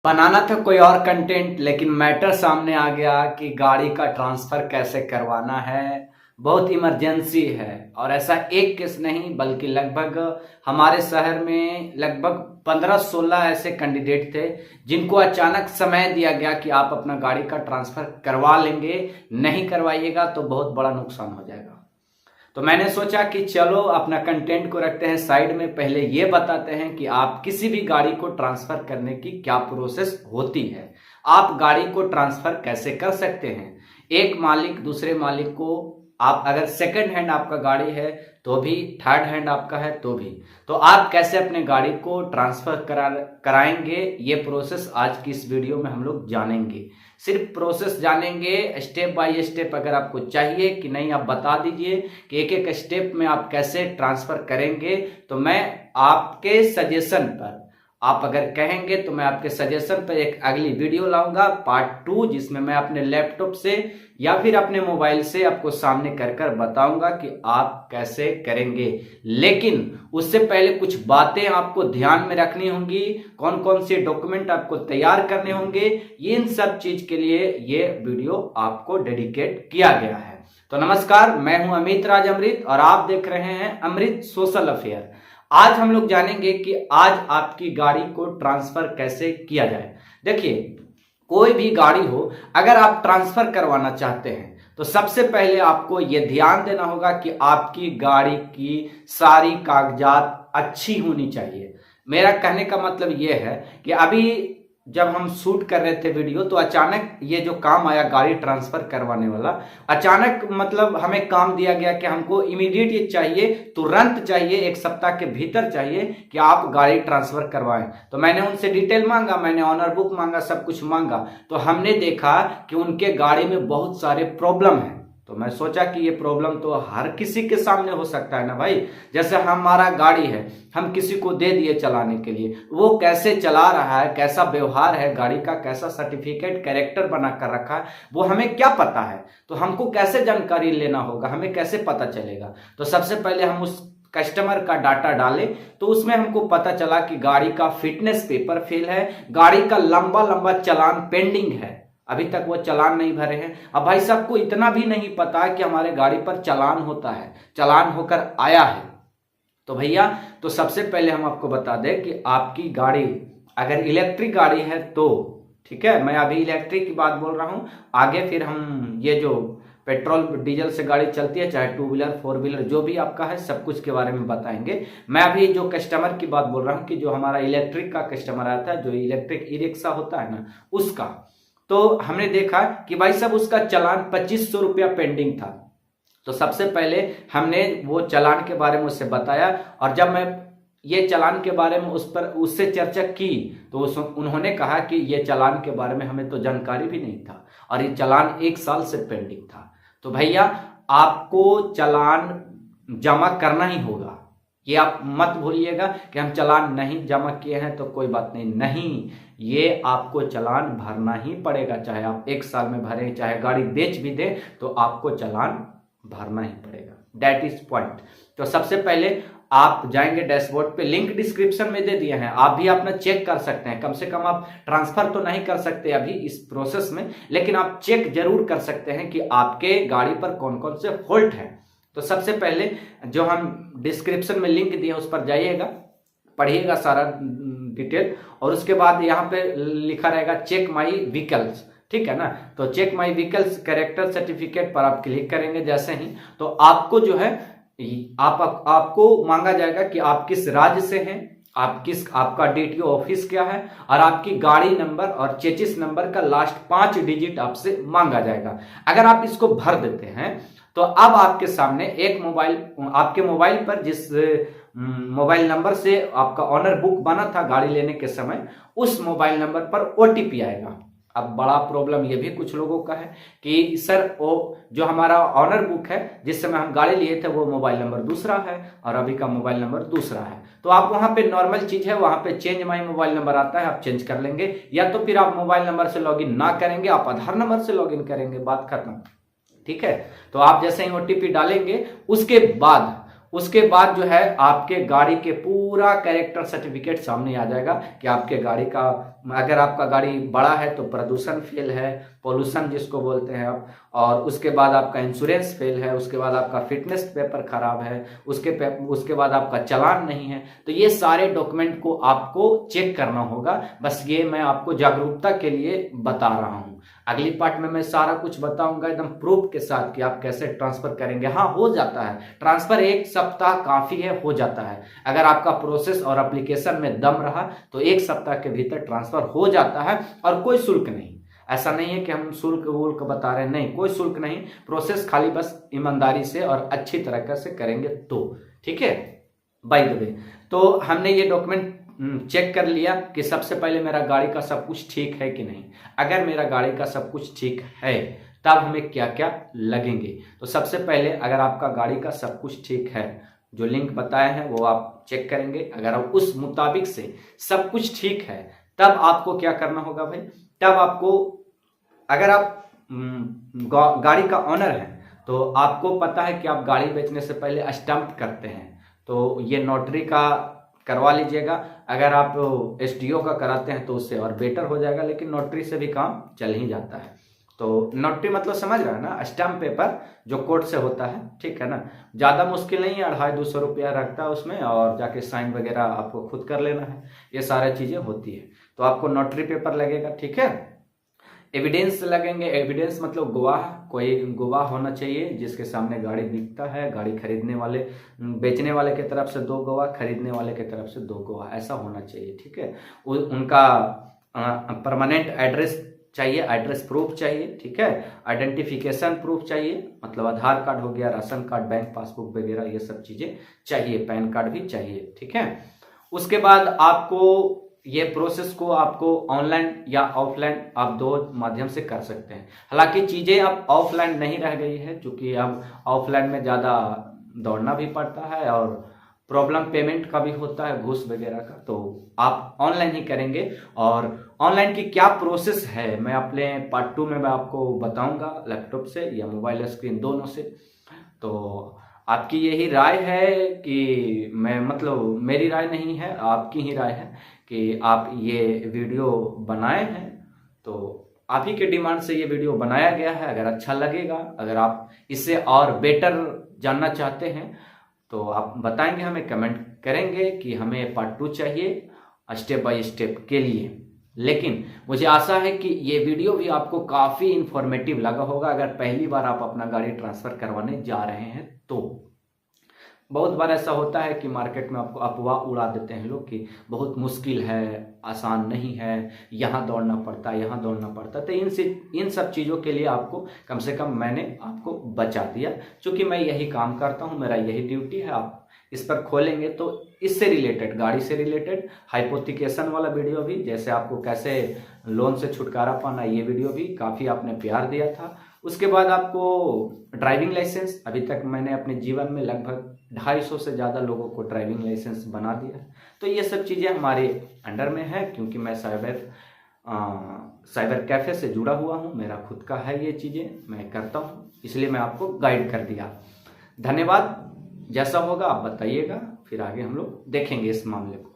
बनाना था कोई और कंटेंट, लेकिन मैटर सामने आ गया कि गाड़ी का ट्रांसफर कैसे करवाना है। बहुत इमरजेंसी है और ऐसा एक केस नहीं बल्कि लगभग हमारे शहर में लगभग 15-16 ऐसे कैंडिडेट थे जिनको अचानक समय दिया गया कि आप अपना गाड़ी का ट्रांसफर करवा लेंगे, नहीं करवाइएगा तो बहुत बड़ा नुकसान हो जाएगा। तो मैंने सोचा कि चलो अपना कंटेंट को रखते हैं साइड में, पहले ये बताते हैं कि आप किसी भी गाड़ी को ट्रांसफर करने की क्या प्रोसेस होती है, आप गाड़ी को ट्रांसफर कैसे कर सकते हैं एक मालिक दूसरे मालिक को। आप अगर सेकंड हैंड आपका गाड़ी है तो भी, थर्ड हैंड आपका है तो भी, तो आप कैसे अपने गाड़ी को ट्रांसफर कराएंगे, ये प्रोसेस आज की इस वीडियो में हम लोग जानेंगे। सिर्फ प्रोसेस जानेंगे, स्टेप बाय स्टेप अगर आपको चाहिए कि नहीं आप बता दीजिए कि एक एक स्टेप में आप कैसे ट्रांसफर करेंगे। तो मैं आपके सजेशन पर, आप अगर कहेंगे तो मैं आपके सजेशन पर एक अगली वीडियो लाऊंगा पार्ट 2, जिसमें मैं अपने लैपटॉप से या फिर अपने मोबाइल से आपको सामने कर बताऊंगा कि आप कैसे करेंगे। लेकिन उससे पहले कुछ बातें आपको ध्यान में रखनी होंगी, कौन कौन से डॉक्यूमेंट आपको तैयार करने होंगे, इन सब चीज के लिए ये वीडियो आपको डेडिकेट किया गया है। तो नमस्कार, मैं हूं अमित राज अमृत और आप देख रहे हैं अमृत सोशल अफेयर। आज हम लोग जानेंगे कि आज आपकी गाड़ी को ट्रांसफर कैसे किया जाए। देखिए, कोई भी गाड़ी हो, अगर आप ट्रांसफर करवाना चाहते हैं तो सबसे पहले आपको यह ध्यान देना होगा कि आपकी गाड़ी की सारी कागजात अच्छी होनी चाहिए। मेरा कहने का मतलब यह है कि अभी जब हम शूट कर रहे थे वीडियो तो अचानक ये जो काम आया गाड़ी ट्रांसफर करवाने वाला, अचानक मतलब हमें काम दिया गया कि हमको इमीडिएट ये चाहिए, तुरंत चाहिए, एक सप्ताह के भीतर चाहिए कि आप गाड़ी ट्रांसफर करवाएं। तो मैंने उनसे डिटेल मांगा, मैंने ऑनर बुक मांगा, सब कुछ मांगा। तो हमने देखा कि उनके गाड़ी में बहुत सारे प्रॉब्लम है। तो मैं सोचा कि ये प्रॉब्लम तो हर किसी के सामने हो सकता है ना भाई। जैसे हमारा गाड़ी है, हम किसी को दे दिए चलाने के लिए, वो कैसे चला रहा है, कैसा व्यवहार है गाड़ी का, कैसा सर्टिफिकेट कैरेक्टर बना कर रखा है, वो हमें क्या पता है। तो हमको कैसे जानकारी लेना होगा, हमें कैसे पता चलेगा। तो सबसे पहले हम उस कस्टमर का डाटा डाले तो उसमें हमको पता चला कि गाड़ी का फिटनेस पेपर फेल है, गाड़ी का लंबा लंबा चालान पेंडिंग है, अभी तक वो चालान नहीं भरे हैं। अब भाई साहब को इतना भी नहीं पता कि हमारे गाड़ी पर चालान होता है, चालान होकर आया है। तो भैया, तो सबसे पहले हम आपको बता दें कि आपकी गाड़ी अगर इलेक्ट्रिक गाड़ी है तो ठीक है, मैं अभी इलेक्ट्रिक की बात बोल रहा हूं, आगे फिर हम ये जो पेट्रोल डीजल से गाड़ी चलती है, चाहे 2 व्हीलर 4 व्हीलर जो भी आपका है, सब कुछ के बारे में बताएंगे। मैं अभी जो कस्टमर की बात बोल रहा हूं कि जो हमारा इलेक्ट्रिक का कस्टमर आता है, जो इलेक्ट्रिक ई रिक्शा होता है ना, उसका। तो हमने देखा कि भाई साहब उसका चालान 2500 रुपया पेंडिंग था। तो सबसे पहले हमने वो चालान के बारे में उससे बताया, और जब मैं ये चालान के बारे में उससे चर्चा की तो उन्होंने कहा कि ये चालान के बारे में हमें तो जानकारी भी नहीं था और ये चालान 1 साल से पेंडिंग था। तो भैया, आपको चालान जमा करना ही होगा, ये आप मत भूलिएगा कि हम चालान नहीं जमा किए हैं तो कोई बात नहीं, ये आपको चालान भरना ही पड़ेगा। चाहे आप 1 साल में भरें, चाहे गाड़ी बेच भी दें, तो आपको चालान भरना ही पड़ेगा। That is point. तो सबसे पहले आप जाएंगे डैशबोर्ड पे, लिंक डिस्क्रिप्शन में दे दिए हैं, आप भी अपना चेक कर सकते हैं। कम से कम आप ट्रांसफर तो नहीं कर सकते अभी इस प्रोसेस में, लेकिन आप चेक जरूर कर सकते हैं कि आपके गाड़ी पर कौन कौन से फॉल्ट है। तो सबसे पहले जो हम डिस्क्रिप्शन में लिंक दिए उस पर जाइएगा, पढ़िएगा सारा डिटेल, और उसके बाद यहाँ पे लिखा रहेगा चेक माई व्हीकल्स, ठीक है ना। तो check my vehicles character certificate पर आप क्लिक करेंगे जैसे ही, तो आपको जो है आपको मांगा जाएगा कि आप किस राज्य से हैं, आपका डीटीओ ऑफिस क्या है, और आपकी गाड़ी नंबर और चेचिस नंबर का लास्ट 5 डिजिट आपसे मांगा जाएगा। अगर आप इसको भर देते हैं तो अब आपके सामने एक आपके मोबाइल पर जिस मोबाइल नंबर से आपका ऑनर बुक बना था गाड़ी लेने के समय, उस मोबाइल नंबर पर ओटीपी आएगा। अब बड़ा प्रॉब्लम ये भी कुछ लोगों का है कि सर वो जो हमारा ऑनर बुक है जिस समय हम गाड़ी लिए थे वो मोबाइल नंबर दूसरा है और अभी का मोबाइल नंबर दूसरा है। तो आप वहां पे नॉर्मल चीज है, वहां पे चेंज माई मोबाइल नंबर आता है, आप चेंज कर लेंगे, या तो फिर आप मोबाइल नंबर से लॉगिन ना करेंगे, आप आधार नंबर से लॉगिन करेंगे, बात खत्म, ठीक है। तो आप जैसे ही ओटीपी डालेंगे उसके बाद जो है आपके गाड़ी के पूरा कैरेक्टर सर्टिफिकेट सामने आ जाएगा कि आपके गाड़ी का अगर आपका गाड़ी बड़ा है तो प्रदूषण फेल है, पोल्यूशन जिसको बोलते हैं आप, और उसके बाद आपका इंश्योरेंस फेल है, उसके बाद आपका फिटनेस पेपर खराब है, उसके बाद आपका चालान नहीं है। तो ये सारे डॉक्यूमेंट को आपको चेक करना होगा। बस ये मैं आपको जागरूकता के लिए बता रहा हूँ। अगली पार्ट में मैं सारा कुछ बताऊंगा एकदम प्रूफ के साथ कि आप कैसे ट्रांसफर करेंगे। हाँ, हो जाता है ट्रांसफर, 1 सप्ताह काफी है, हो जाता है। अगर आपका प्रोसेस और एप्लीकेशन में दम रहा तो 1 सप्ताह के भीतर ट्रांसफर हो जाता है, और कोई शुल्क नहीं। ऐसा नहीं है कि हम शुल्क वुल्क बता रहे हैं, नहीं, कोई शुल्क नहीं। प्रोसेस खाली बस ईमानदारी से और अच्छी तरीके से करेंगे तो ठीक है। बाय द वे, तो हमने ये डॉक्यूमेंट चेक कर लिया कि सबसे पहले मेरा गाड़ी का सब कुछ ठीक है कि नहीं। अगर मेरा गाड़ी का सब कुछ ठीक है तब हमें क्या क्या लगेंगे। तो सबसे पहले अगर आपका गाड़ी का सब कुछ ठीक है, जो लिंक बताए हैं वो आप चेक करेंगे। अगर आप उस मुताबिक से सब कुछ ठीक है तब आपको क्या करना होगा भाई। तब आपको, अगर आप गाड़ी का ऑनर हैं तो आपको पता है कि आप गाड़ी बेचने से पहले स्टंप करते हैं, तो ये नोटरी का करवा लीजिएगा। अगर आप एसडीओ का कराते हैं तो उससे और बेटर हो जाएगा, लेकिन नोटरी से भी काम चल ही जाता है। तो नोटरी मतलब समझ रहा है ना, स्टैम्प पेपर जो कोर्ट से होता है, ठीक है ना। ज़्यादा मुश्किल नहीं है, 250-200 रुपया रखता है उसमें, और जाके साइन वगैरह आपको खुद कर लेना है। ये सारी चीज़ें होती है। तो आपको नोटरी पेपर लगेगा, ठीक है। एविडेंस लगेंगे। एविडेंस मतलब गवाह, कोई गवाह होना चाहिए जिसके सामने गाड़ी बिकता है। गाड़ी खरीदने वाले, बेचने वाले की तरफ से 2 गवाह, खरीदने वाले की तरफ से 2 गवाह, ऐसा होना चाहिए, ठीक है। उनका परमानेंट एड्रेस चाहिए, एड्रेस प्रूफ चाहिए, ठीक है। आइडेंटिफिकेशन प्रूफ चाहिए, मतलब आधार कार्ड हो गया, राशन कार्ड, बैंक पासबुक वगैरह, ये सब चीज़ें चाहिए। पैन कार्ड भी चाहिए, ठीक है। उसके बाद आपको ये प्रोसेस को आपको ऑनलाइन या ऑफलाइन आप 2 माध्यम से कर सकते हैं। हालांकि चीज़ें अब ऑफलाइन नहीं रह गई है, क्योंकि अब ऑफलाइन में ज़्यादा दौड़ना भी पड़ता है और प्रॉब्लम पेमेंट का भी होता है, घूस वगैरह का। तो आप ऑनलाइन ही करेंगे। और ऑनलाइन की क्या प्रोसेस है मैं अपने पार्ट 2 में मैं आपको बताऊंगा, लैपटॉप से या मोबाइल स्क्रीन, दोनों से। तो आपकी यही राय है कि मैं, मतलब मेरी राय नहीं है, आपकी ही राय है कि आप ये वीडियो बनाए हैं, तो आप ही के डिमांड से ये वीडियो बनाया गया है। अगर अच्छा लगेगा, अगर आप इससे और बेटर जानना चाहते हैं तो आप बताएंगे, हमें कमेंट करेंगे कि हमें पार्ट 2 चाहिए स्टेप बाय स्टेप के लिए। लेकिन मुझे आशा है कि ये वीडियो भी आपको काफ़ी इंफॉर्मेटिव लगा होगा। अगर पहली बार आप अपना गाड़ी ट्रांसफ़र करवाने जा रहे हैं तो बहुत बार ऐसा होता है कि मार्केट में आपको अफवाह उड़ा देते हैं लोग कि बहुत मुश्किल है, आसान नहीं है, यहाँ दौड़ना पड़ता है, यहाँ दौड़ना पड़ता है। तो इन सब चीज़ों के लिए आपको कम से कम मैंने आपको बचा दिया, क्योंकि मैं यही काम करता हूँ, मेरा यही ड्यूटी है। आप इस पर खोलेंगे तो इससे रिलेटेड, गाड़ी से रिलेटेड हाइपोथिकेशन वाला वीडियो भी, जैसे आपको कैसे लोन से छुटकारा पाना, ये वीडियो भी काफ़ी आपने प्यार दिया था। उसके बाद आपको ड्राइविंग लाइसेंस, अभी तक मैंने अपने जीवन में लगभग 250 से ज़्यादा लोगों को ड्राइविंग लाइसेंस बना दिया है। तो ये सब चीज़ें हमारे अंडर में है, क्योंकि मैं साइबर कैफ़े से जुड़ा हुआ हूँ, मेरा खुद का है, ये चीज़ें मैं करता हूँ, इसलिए मैं आपको गाइड कर दिया। धन्यवाद। जैसा होगा आप बताइएगा, फिर आगे हम लोग देखेंगे इस मामले को।